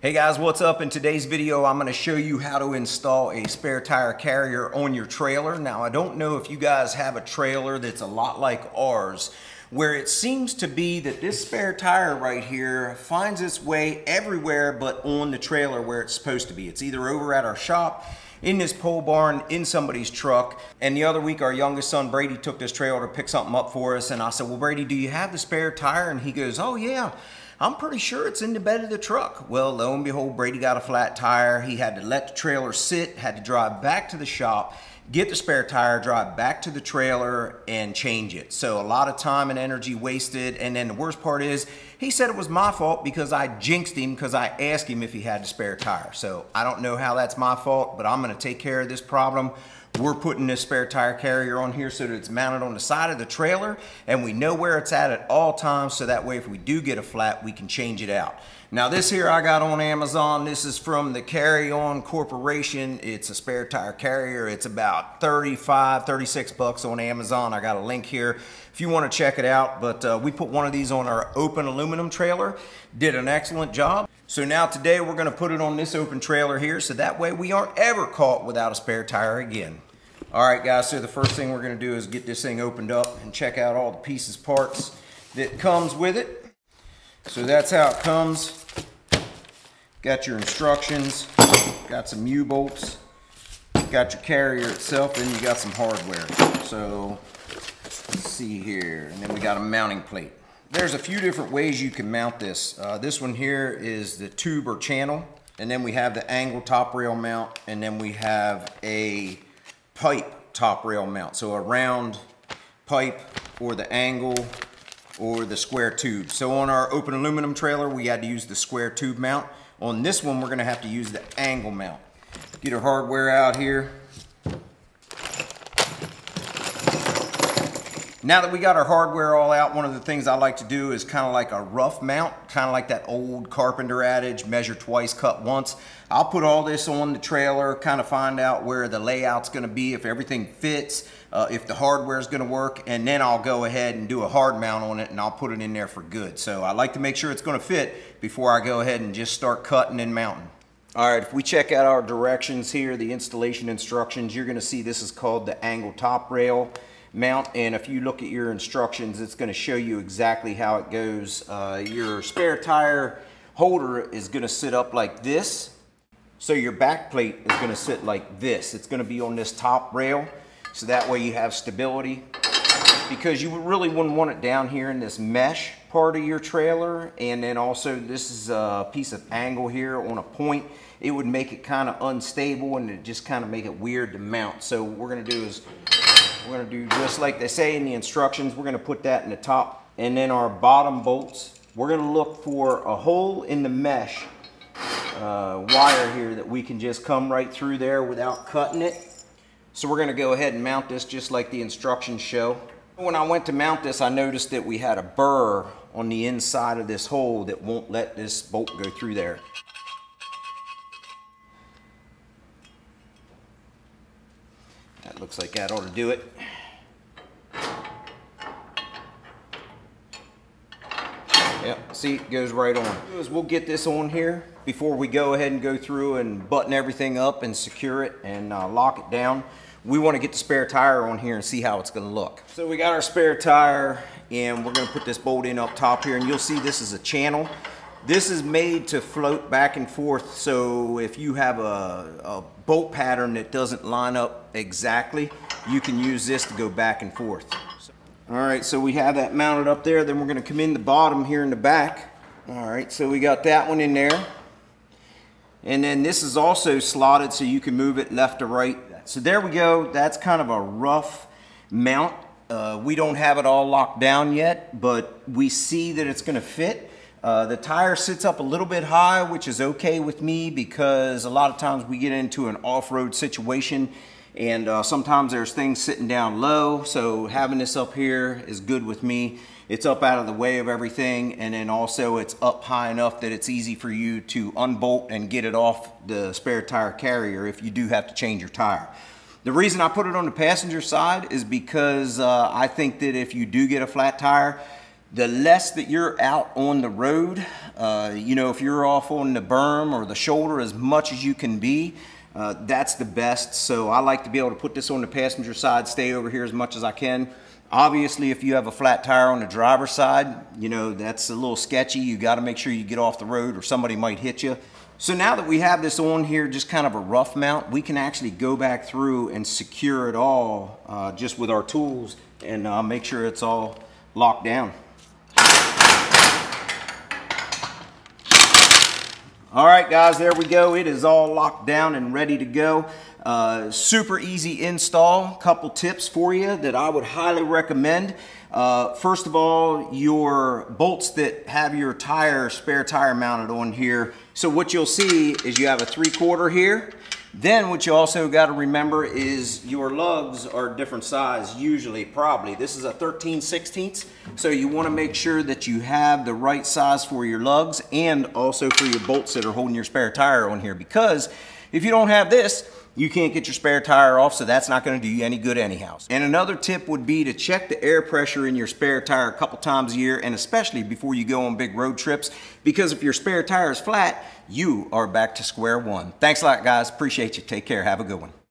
Hey guys, what's up? In today's video, I'm going to show you how to install a spare tire carrier on your trailer. Now, I don't know if you guys have a trailer that's a lot like ours, where it seems to be that this spare tire right here finds its way everywhere but on the trailer where it's supposed to be. It's either over at our shop, in this pole barn, in somebody's truck. And the other week, our youngest son, Brady, took this trailer to pick something up for us. And I said, well, Brady, do you have the spare tire? And he goes, oh yeah, I'm pretty sure it's in the bed of the truck. Well, lo and behold, Brady got a flat tire. He had to let the trailer sit, had to drive back to the shop, get the spare tire, drive back to the trailer, and change it. So a lot of time and energy wasted. And then the worst part is, he said it was my fault because I jinxed him because I asked him if he had the spare tire. So I don't know how that's my fault, but I'm gonna take care of this problem. We're putting this spare tire carrier on here so that it's mounted on the side of the trailer and we know where it's at all times, so that way if we do get a flat, we can change it out. Now this here I got on Amazon. This is from the Carry On Corporation. It's a spare tire carrier. It's about 36 bucks on Amazon. I got a link here if you want to check it out. But we put one of these on our open aluminum trailer. Did an excellent job. So now today we're going to put it on this open trailer here, so that way we aren't ever caught without a spare tire again. All right guys, so the first thing we're going to do is get this thing opened up and check out all the pieces, parts that comes with it. So that's how it comes. Got your instructions, got some U-bolts, got your carrier itself, and you got some hardware. So let's see here, and then we got a mounting plate. There's a few different ways you can mount this. This one here is the tube or channel, and then we have the angle top rail mount, and then we have a pipe top rail mount. So a round pipe or the angle or the square tube. So on our open aluminum trailer, we had to use the square tube mount. On this one, we're gonna have to use the angle mount. Get our hardware out here. Now that we got our hardware all out, one of the things I like to do is kind of like a rough mount, kind of like that old carpenter adage, measure twice, cut once. I'll put all this on the trailer, kind of find out where the layout's gonna be, if everything fits, if the hardware is gonna work, and then I'll go ahead and do a hard mount on it and I'll put it in there for good. So I like to make sure it's gonna fit before I go ahead and just start cutting and mounting. All right, if we check out our directions here, the installation instructions, you're gonna see this is called the angle top rail mount, and if you look at your instructions, it's going to show you exactly how it goes. Your spare tire holder is going to sit up like this, so your back plate is going to sit like this. It's going to be on this top rail, so that way you have stability, because you really wouldn't want it down here in this mesh part of your trailer. And then also this is a piece of angle here on a point. It would make it kind of unstable and it just kind of make it weird to mount. So what we're going to do is we're going to do just like they say in the instructions. We're going to put that in the top, and then our bottom bolts, we're going to look for a hole in the mesh wire here that we can just come right through there without cutting it. So we're going to go ahead and mount this just like the instructions show. When I went to mount this, I noticed that we had a burr on the inside of this hole that won't let this bolt go through there. That looks like that ought to do it. Yep, see, it goes right on. We'll get this on here before we go ahead and go through and button everything up and secure it and lock it down. We want to get the spare tire on here and see how it's going to look. So we got our spare tire, and we're going to put this bolt in up top here, and you'll see this is a channel. This is made to float back and forth, so if you have a bolt pattern that doesn't line up exactly, you can use this to go back and forth. All right, so we have that mounted up there. Then we're going to come in the bottom here in the back. All right, so we got that one in there. And then this is also slotted so you can move it left to right. So there we go. That's kind of a rough mount. We don't have it all locked down yet, but we see that it's going to fit. The tire sits up a little bit high, which is okay with me, because a lot of times we get into an off-road situation and sometimes there's things sitting down low. So having this up here is good with me. It's up out of the way of everything, and then also it's up high enough that it's easy for you to unbolt and get it off the spare tire carrier if you do have to change your tire. The reason I put it on the passenger side is because I think that if you do get a flat tire, the less that you're out on the road. You know, if you're off on the berm or the shoulder as much as you can be, that's the best. So I like to be able to put this on the passenger side, stay over here as much as I can. Obviously, if you have a flat tire on the driver's side, you know, that's a little sketchy. You got to make sure you get off the road or somebody might hit you. So now that we have this on here, just kind of a rough mount, we can actually go back through and secure it all just with our tools and make sure it's all locked down. All right, guys, there we go. It is all locked down and ready to go. Super easy install. Couple tips for you that I would highly recommend. First of all, your bolts that have your spare tire mounted on here. So what you'll see is you have a 3/4 here. Then what you also got to remember is your lugs are different size, usually, probably. This is a 13/16, so you want to make sure that you have the right size for your lugs and also for your bolts that are holding your spare tire on here, because if you don't have this, you can't get your spare tire off, so that's not going to do you any good anyhow. And another tip would be to check the air pressure in your spare tire a couple times a year, and especially before you go on big road trips, because if your spare tire is flat, you are back to square one. Thanks a lot, guys. Appreciate you. Take care. Have a good one.